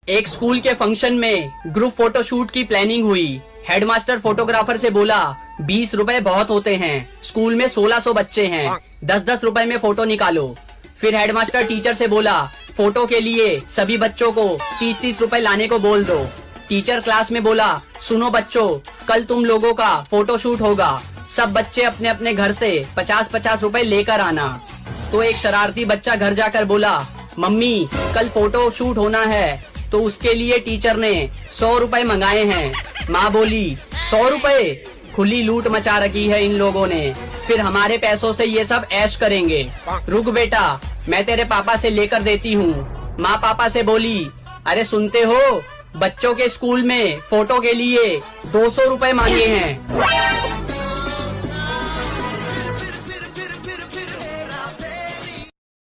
एक स्कूल के फंक्शन में ग्रुप फोटोशूट की प्लानिंग हुई। हेडमास्टर फोटोग्राफर से बोला 20 रुपए बहुत होते हैं, स्कूल में 1600 बच्चे हैं, 10-10 रुपए में फोटो निकालो। फिर हेडमास्टर टीचर से बोला फोटो के लिए सभी बच्चों को 30-30 रुपए लाने को बोल दो। टीचर क्लास में बोला सुनो बच्चों, कल तुम लोगों का फोटोशूट होगा, सब बच्चे अपने अपने घर से 50-50 रुपए लेकर आना। तो एक शरारती बच्चा घर जाकर बोला मम्मी कल फोटो शूट होना है, तो उसके लिए टीचर ने 100 रुपए मंगाए हैं। माँ बोली 100 रुपए, खुली लूट मचा रखी है इन लोगों ने, फिर हमारे पैसों से ये सब ऐश करेंगे। रुक बेटा, मैं तेरे पापा से लेकर देती हूँ। माँ पापा से बोली अरे सुनते हो, बच्चों के स्कूल में फोटो के लिए 200 रुपए मांगे हैं।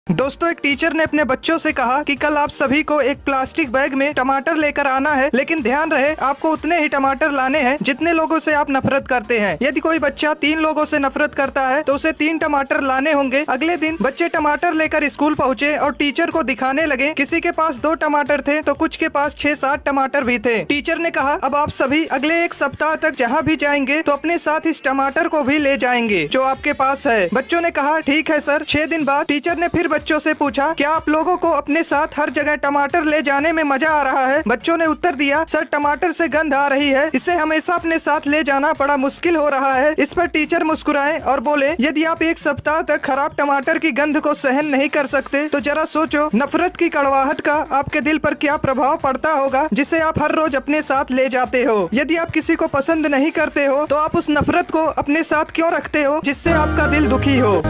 दोस्तों, एक टीचर ने अपने बच्चों से कहा कि कल आप सभी को एक प्लास्टिक बैग में टमाटर लेकर आना है, लेकिन ध्यान रहे आपको उतने ही टमाटर लाने हैं जितने लोगों से आप नफरत करते हैं। यदि कोई बच्चा 3 लोगों से नफरत करता है तो उसे 3 टमाटर लाने होंगे। अगले दिन बच्चे टमाटर लेकर स्कूल पहुँचे और टीचर को दिखाने लगे। किसी के पास 2 टमाटर थे तो कुछ के पास 6-7 टमाटर भी थे। टीचर ने कहा अब आप सभी अगले 1 सप्ताह तक जहाँ भी जाएंगे तो अपने साथ इस टमाटर को भी ले जाएंगे जो आपके पास है। बच्चों ने कहा ठीक है सर। 6 दिन बाद टीचर ने फिर बच्चों से पूछा क्या आप लोगों को अपने साथ हर जगह टमाटर ले जाने में मजा आ रहा है? बच्चों ने उत्तर दिया सर टमाटर से गंध आ रही है, इसे हमेशा अपने साथ ले जाना बड़ा मुश्किल हो रहा है। इस पर टीचर मुस्कुराए और बोले यदि आप 1 सप्ताह तक खराब टमाटर की गंध को सहन नहीं कर सकते तो जरा सोचो नफरत की कड़वाहट का आपके दिल पर क्या प्रभाव पड़ता होगा जिसे आप हर रोज अपने साथ ले जाते हो। यदि आप किसी को पसंद नहीं करते हो तो आप उस नफरत को अपने साथ क्यों रखते हो जिससे आपका दिल दुखी हो।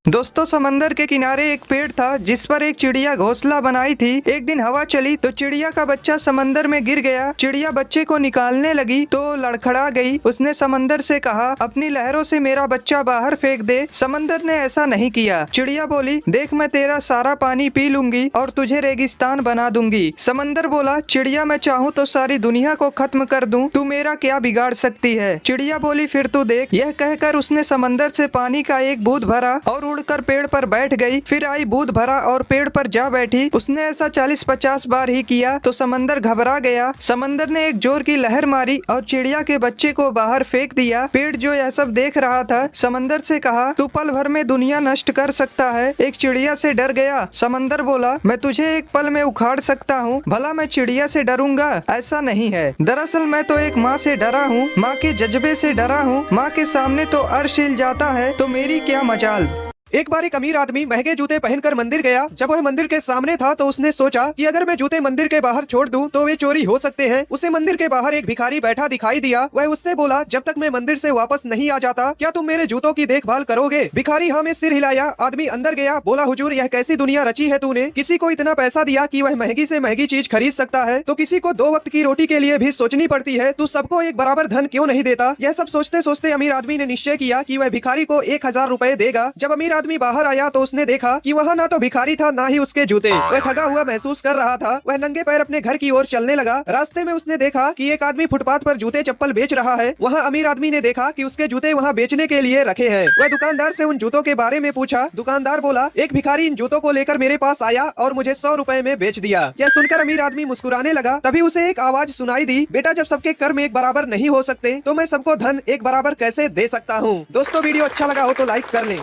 दोस्तों, समंदर के किनारे एक पेड़ था जिस पर एक चिड़िया घोंसला बनाई थी। एक दिन हवा चली तो चिड़िया का बच्चा समंदर में गिर गया। चिड़िया बच्चे को निकालने लगी तो लड़खड़ा गई। उसने समंदर से कहा अपनी लहरों से मेरा बच्चा बाहर फेंक दे। समंदर ने ऐसा नहीं किया। चिड़िया बोली देख मैं तेरा सारा पानी पी लूंगी और तुझे रेगिस्तान बना दूंगी। समंदर बोला चिड़िया मैं चाहूँ तो सारी दुनिया को खत्म कर दूं, तू मेरा क्या बिगाड़ सकती है? चिड़िया बोली फिर तू देख। यह कहकर उसने समंदर से पानी का एक बूंद भरा और उड़कर पेड़ पर बैठ गई। फिर आई बूंद भरा और पेड़ पर जा बैठी। उसने ऐसा 40-50 बार ही किया तो समंदर घबरा गया। समंदर ने एक जोर की लहर मारी और चिड़िया के बच्चे को बाहर फेंक दिया। पेड़ जो यह सब देख रहा था समंदर से कहा तू पल भर में दुनिया नष्ट कर सकता है। एक चिड़िया से डर गया। समंदर बोला मैं तुझे एक पल में उखाड़ सकता हूँ। भला मैं चिड़िया से डरूंगा? ऐसा नहीं है। दरअसल मैं तो एक माँ से डरा हूँ, माँ के जज्बे से डरा हूँ। माँ के सामने तो अर्श हिल जाता है तो मेरी क्या मजाल। एक बार एक अमीर आदमी महंगे जूते पहनकर मंदिर गया। जब वह मंदिर के सामने था तो उसने सोचा कि अगर मैं जूते मंदिर के बाहर छोड़ दूं तो वे चोरी हो सकते हैं। उसे मंदिर के बाहर एक भिखारी बैठा दिखाई दिया। वह उससे बोला जब तक मैं मंदिर से वापस नहीं आ जाता क्या तुम मेरे जूतों की देखभाल करोगे? भिखारी हाँ में सिर हिलाया। आदमी अंदर गया। बोला हुजूर यह कैसी दुनिया रची है तूने? किसी को इतना पैसा दिया कि वह महंगी से महंगी चीज खरीद सकता है तो किसी को 2 वक्त की रोटी के लिए भी सोचनी पड़ती है। तू सबको एक बराबर धन क्यों नहीं देता? यह सब सोचते सोचते अमीर आदमी ने निश्चय किया कि वह भिखारी को 1000 रुपए देगा। जब अमीर आदमी बाहर आया तो उसने देखा कि वह ना तो भिखारी था ना ही उसके जूते। वह ठगा हुआ महसूस कर रहा था। वह नंगे पैर अपने घर की ओर चलने लगा। रास्ते में उसने देखा कि एक आदमी फुटपाथ पर जूते चप्पल बेच रहा है। वहाँ अमीर आदमी ने देखा कि उसके जूते वहाँ बेचने के लिए रखे हैं। वह दुकानदार से उन जूतों के बारे में पूछा। दुकानदार बोला एक भिखारी इन जूतों को लेकर मेरे पास आया और मुझे 100 रुपए में बेच दिया। यह सुनकर अमीर आदमी मुस्कुराने लगा। तभी उसे एक आवाज सुनाई दी, बेटा जब सबके कर्म एक बराबर नहीं हो सकते तो मैं सबको धन एक बराबर कैसे दे सकता हूँ। दोस्तों, वीडियो अच्छा लगा हो तो लाइक कर लें।